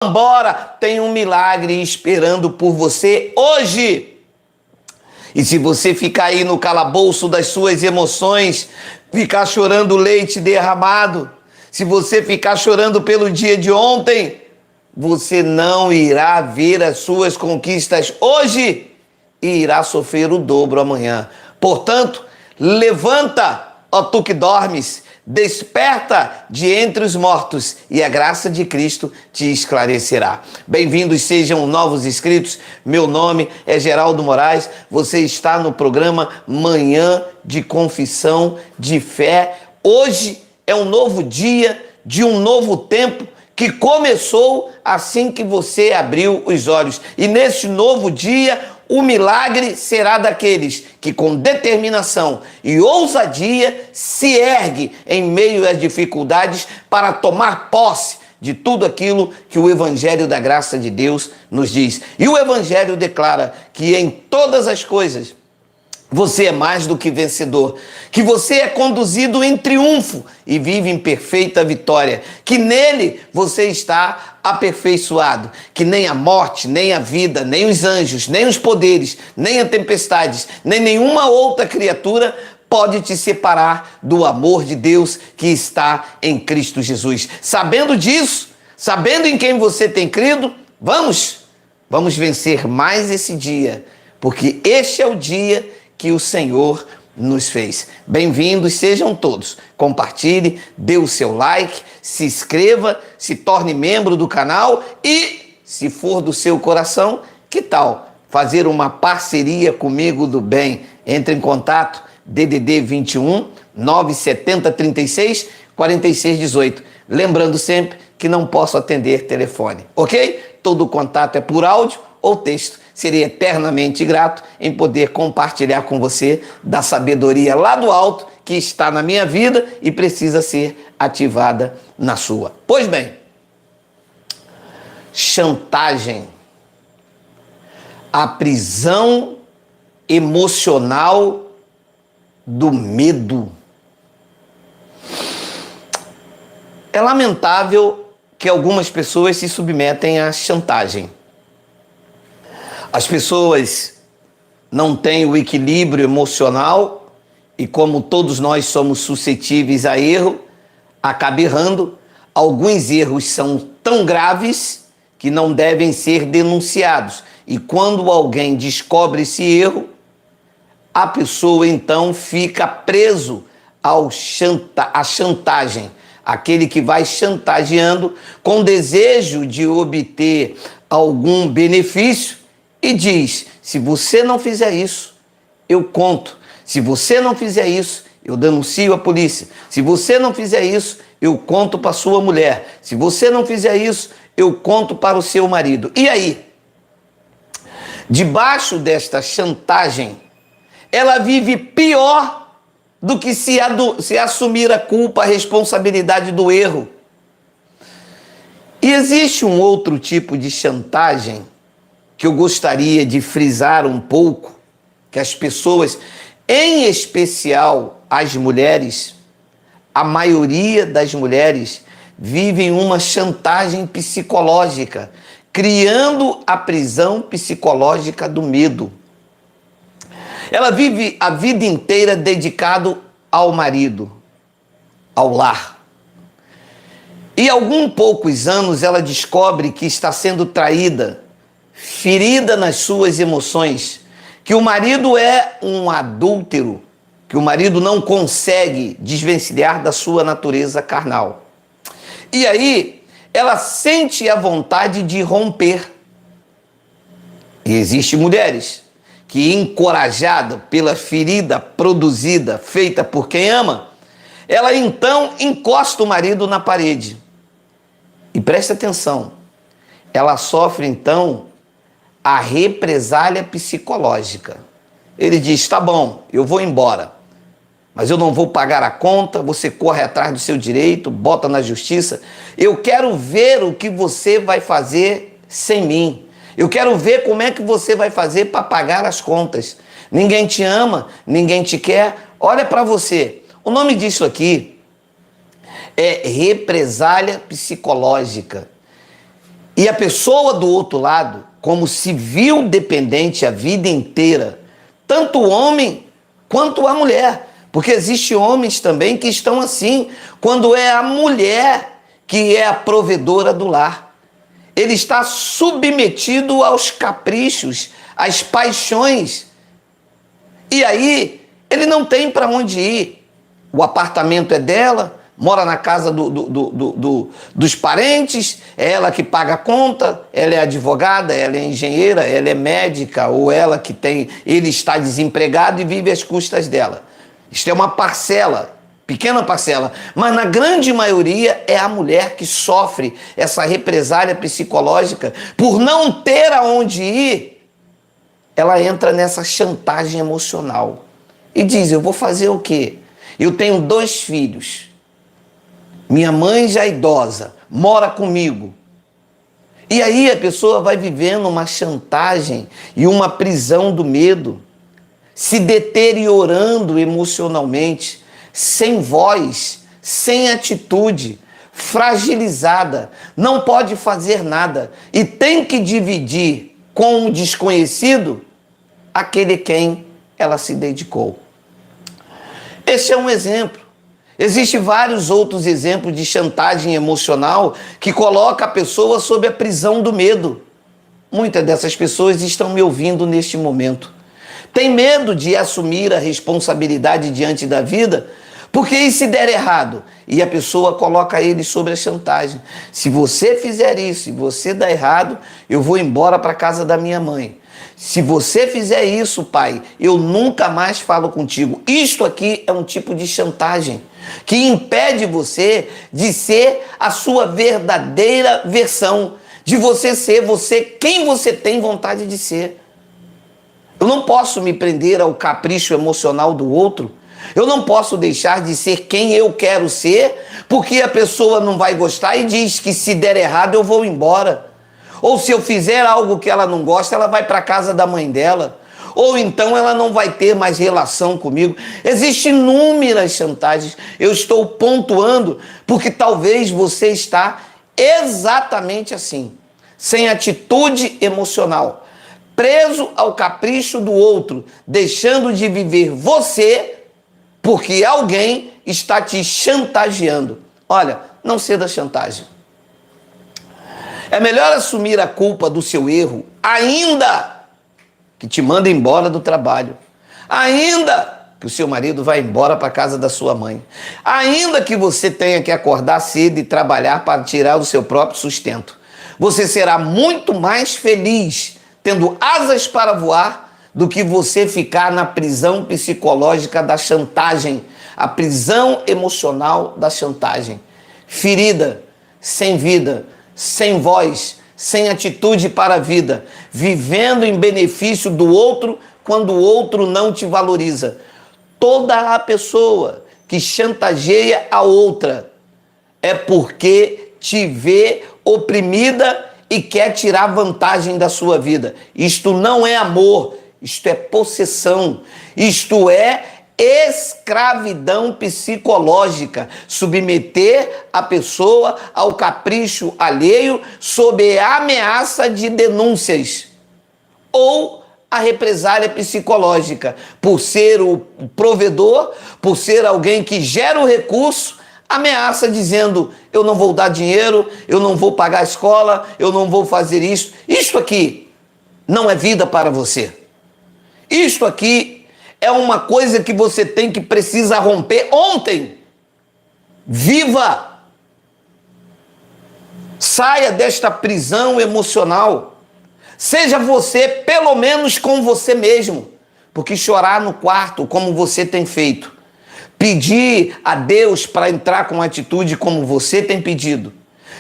Embora tem um milagre esperando por você hoje. E se você ficar aí no calabouço das suas emoções, ficar chorando leite derramado, se você ficar chorando pelo dia de ontem, você não irá ver as suas conquistas hoje e irá sofrer o dobro amanhã. Portanto, levanta, ó tu que dormes, desperta de entre os mortos e a graça de Cristo te esclarecerá. Bem-vindos sejam novos inscritos, meu nome é Geraldo Moraes, você está no programa Manhã de Confissão de Fé. Hoje é um novo dia de um novo tempo que começou assim que você abriu os olhos. E nesse novo dia, o milagre será daqueles que com determinação e ousadia se ergue em meio às dificuldades para tomar posse de tudo aquilo que o Evangelho da Graça de Deus nos diz. E o Evangelho declara que em todas as coisas você é mais do que vencedor, que você é conduzido em triunfo e vive em perfeita vitória, que nele você está aperfeiçoado, que nem a morte, nem a vida, nem os anjos, nem os poderes, nem as tempestades, nem nenhuma outra criatura pode te separar do amor de Deus que está em Cristo Jesus. Sabendo disso, sabendo em quem você tem crido, vamos vencer mais esse dia, porque este é o dia que o Senhor nos fez. Bem-vindos sejam todos. Compartilhe, dê o seu like, se inscreva, se torne membro do canal e, se for do seu coração, que tal fazer uma parceria comigo do bem? Entre em contato, DDD 21 970 36 46 18. Lembrando sempre que não posso atender telefone, ok? Todo contato é por áudio ou texto. Serei eternamente grato em poder compartilhar com você da sabedoria lá do alto que está na minha vida e precisa ser ativada na sua. Pois bem, chantagem, a prisão emocional do medo. É lamentável que algumas pessoas se submetem à chantagem. As pessoas não têm o equilíbrio emocional e, como todos nós somos suscetíveis a erro, acaba errando. Alguns erros são tão graves que não devem ser denunciados. E quando alguém descobre esse erro, a pessoa então fica preso à chantagem. Aquele que vai chantageando com desejo de obter algum benefício, e diz, se você não fizer isso, eu conto. Se você não fizer isso, eu denuncio a polícia. Se você não fizer isso, eu conto para sua mulher. Se você não fizer isso, eu conto para o seu marido. E aí? Debaixo desta chantagem, ela vive pior do que se assumir a culpa, a responsabilidade do erro. E existe um outro tipo de chantagem que eu gostaria de frisar um pouco, que as pessoas, em especial as mulheres, a maioria das mulheres vivem uma chantagem psicológica, criando a prisão psicológica do medo. Ela vive a vida inteira dedicado ao marido, ao lar. E alguns poucos anos ela descobre que está sendo traída, ferida nas suas emoções, que o marido é um adúltero, que o marido não consegue desvencilhar da sua natureza carnal. E aí, ela sente a vontade de romper. E existem mulheres que, encorajada pela ferida produzida, feita por quem ama, ela então encosta o marido na parede. E preste atenção, ela sofre então a represália psicológica. Ele diz, tá bom, eu vou embora, mas eu não vou pagar a conta, você corre atrás do seu direito, bota na justiça. Eu quero ver o que você vai fazer sem mim. Eu quero ver como é que você vai fazer para pagar as contas. Ninguém te ama, ninguém te quer. Olha para você, o nome disso aqui é represália psicológica. E a pessoa do outro lado, como se viu dependente a vida inteira, tanto o homem quanto a mulher. Porque existem homens também que estão assim, quando é a mulher que é a provedora do lar. Ele está submetido aos caprichos, às paixões. E aí, ele não tem para onde ir. O apartamento é dela, mora na casa dos parentes, é ela que paga a conta, ela é advogada, ela é engenheira, ela é médica, ou ele está desempregado e vive às custas dela. Isto é uma parcela, pequena parcela, mas na grande maioria é a mulher que sofre essa represália psicológica por não ter aonde ir. Ela entra nessa chantagem emocional e diz: eu vou fazer o quê? Eu tenho 2 filhos, minha mãe já é idosa, mora comigo. E aí a pessoa vai vivendo uma chantagem e uma prisão do medo, se deteriorando emocionalmente, sem voz, sem atitude, fragilizada, não pode fazer nada e tem que dividir com um desconhecido aquele quem ela se dedicou. Esse é um exemplo. Existem vários outros exemplos de chantagem emocional que coloca a pessoa sob a prisão do medo. Muitas dessas pessoas estão me ouvindo neste momento. Tem medo de assumir a responsabilidade diante da vida, porque e se der errado? E a pessoa coloca ele sobre a chantagem. Se você fizer isso, se você der errado, eu vou embora para a casa da minha mãe. Se você fizer isso, pai, eu nunca mais falo contigo. Isto aqui é um tipo de chantagem que impede você de ser a sua verdadeira versão, de você ser quem você tem vontade de ser. Eu não posso me prender ao capricho emocional do outro. Eu não posso deixar de ser quem eu quero ser, porque a pessoa não vai gostar e diz que se der errado eu vou embora. Ou se eu fizer algo que ela não gosta, ela vai para a casa da mãe dela. Ou então ela não vai ter mais relação comigo. Existem inúmeras chantagens. Eu estou pontuando porque talvez você está exatamente assim, sem atitude emocional, preso ao capricho do outro, deixando de viver você porque alguém está te chantageando. Olha, não ceda chantagem. É melhor assumir a culpa do seu erro, ainda que te manda embora do trabalho, ainda que o seu marido vá embora para a casa da sua mãe, ainda que você tenha que acordar cedo e trabalhar para tirar o seu próprio sustento. Você será muito mais feliz tendo asas para voar do que você ficar na prisão psicológica da chantagem, a prisão emocional da chantagem. Ferida, sem vida, sem voz, sem atitude para a vida, vivendo em benefício do outro quando o outro não te valoriza. Toda a pessoa que chantageia a outra é porque te vê oprimida e quer tirar vantagem da sua vida. Isto não é amor, isto é possessão, isto é escravidão psicológica, submeter a pessoa ao capricho alheio sob a ameaça de denúncias ou a represália psicológica, por ser o provedor, por ser alguém que gera o recurso, ameaça dizendo: eu não vou dar dinheiro, eu não vou pagar a escola, eu não vou fazer isso. Isto aqui não é vida para você. Isto aqui é uma coisa que você precisa romper ontem. Viva! Saia desta prisão emocional. Seja você, pelo menos com você mesmo. Porque chorar no quarto, como você tem feito, pedir a Deus para entrar com atitude como você tem pedido,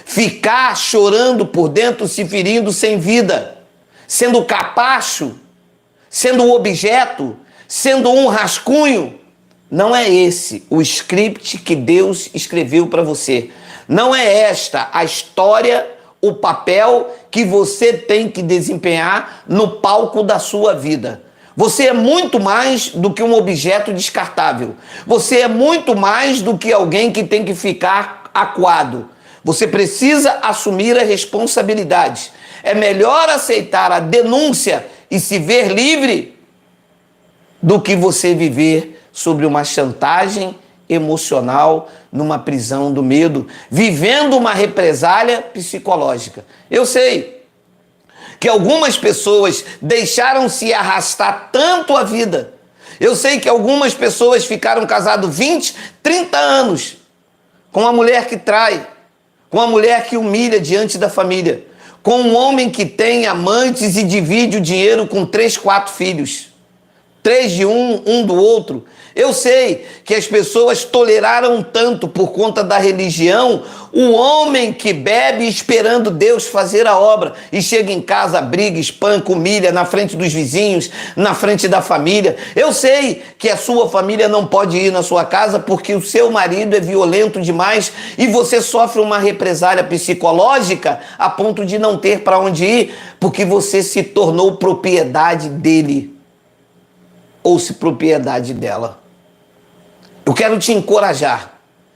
ficar chorando por dentro, se ferindo sem vida, sendo capacho, sendo objeto, sendo um rascunho, não é esse o script que Deus escreveu para você. Não é esta a história, o papel que você tem que desempenhar no palco da sua vida. Você é muito mais do que um objeto descartável. Você é muito mais do que alguém que tem que ficar acuado. Você precisa assumir a responsabilidade. É melhor aceitar a denúncia e se ver livre do que você viver sobre uma chantagem emocional, numa prisão do medo, vivendo uma represália psicológica. Eu sei que algumas pessoas deixaram se arrastar tanto a vida. Eu sei que algumas pessoas ficaram casadas 20, 30 anos com uma mulher que trai, com uma mulher que humilha diante da família, com um homem que tem amantes e divide o dinheiro com 3, 4 filhos. 3 de um do outro. Eu sei que as pessoas toleraram tanto por conta da religião o homem que bebe esperando Deus fazer a obra e chega em casa, briga, espanca, humilha na frente dos vizinhos, na frente da família. Eu sei que a sua família não pode ir na sua casa porque o seu marido é violento demais e você sofre uma represália psicológica a ponto de não ter para onde ir porque você se tornou propriedade dele ou se propriedade dela. Eu quero te encorajar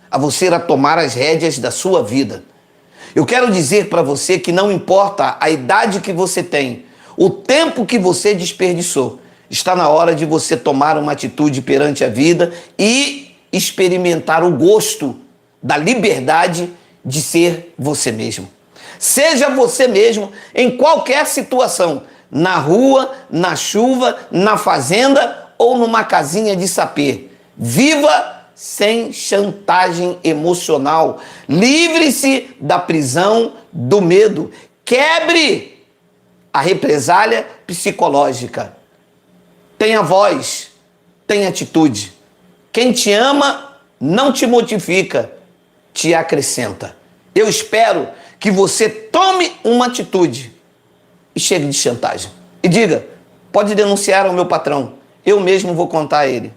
a você a tomar as rédeas da sua vida. Eu quero dizer para você que não importa a idade que você tem, o tempo que você desperdiçou, está na hora de você tomar uma atitude perante a vida e experimentar o gosto da liberdade de ser você mesmo. Seja você mesmo em qualquer situação, na rua, na chuva, na fazenda ou numa casinha de sapê. Viva sem chantagem emocional. Livre-se da prisão do medo. Quebre a represália psicológica. Tenha voz, tenha atitude. Quem te ama não te modifica, te acrescenta. Eu espero que você tome uma atitude e chegue de chantagem. E diga, pode denunciar ao meu patrão, eu mesmo vou contar a ele.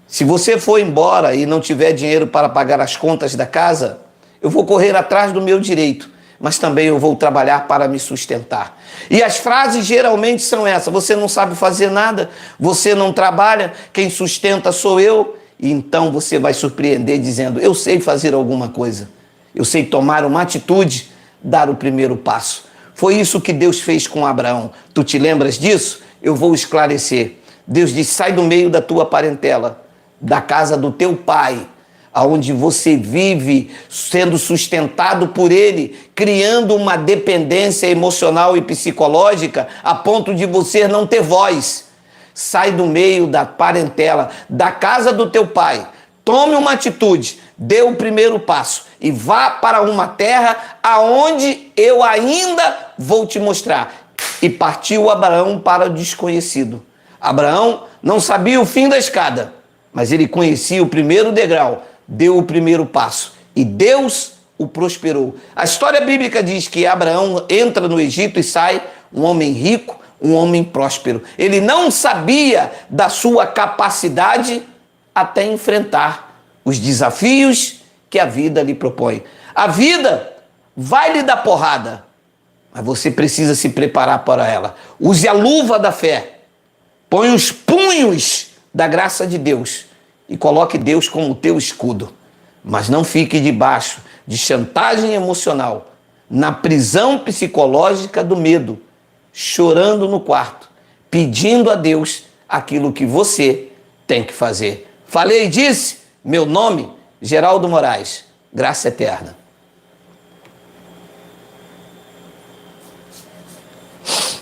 Se você for embora e não tiver dinheiro para pagar as contas da casa, eu vou correr atrás do meu direito, mas também eu vou trabalhar para me sustentar. E as frases geralmente são essas: você não sabe fazer nada, você não trabalha, quem sustenta sou eu. E então você vai surpreender dizendo, eu sei fazer alguma coisa, eu sei tomar uma atitude, dar o primeiro passo. Foi isso que Deus fez com Abraão. Tu te lembras disso? Eu vou esclarecer. Deus disse, sai do meio da tua parentela, da casa do teu pai, aonde você vive sendo sustentado por ele, criando uma dependência emocional e psicológica a ponto de você não ter voz. Sai do meio da parentela, da casa do teu pai, tome uma atitude, dê o primeiro passo e vá para uma terra aonde eu ainda vou te mostrar. E partiu Abraão para o desconhecido. Abraão não sabia o fim da escada, mas ele conhecia o primeiro degrau, deu o primeiro passo e Deus o prosperou. A história bíblica diz que Abraão entra no Egito e sai um homem rico, um homem próspero. Ele não sabia da sua capacidade até enfrentar os desafios que a vida lhe propõe. A vida vai lhe dar porrada, mas você precisa se preparar para ela. Use a luva da fé, põe os punhos da graça de Deus e coloque Deus como teu escudo. Mas não fique debaixo de chantagem emocional, na prisão psicológica do medo, chorando no quarto, pedindo a Deus aquilo que você tem que fazer. Falei e disse, meu nome, Geraldo Moraes, graça eterna.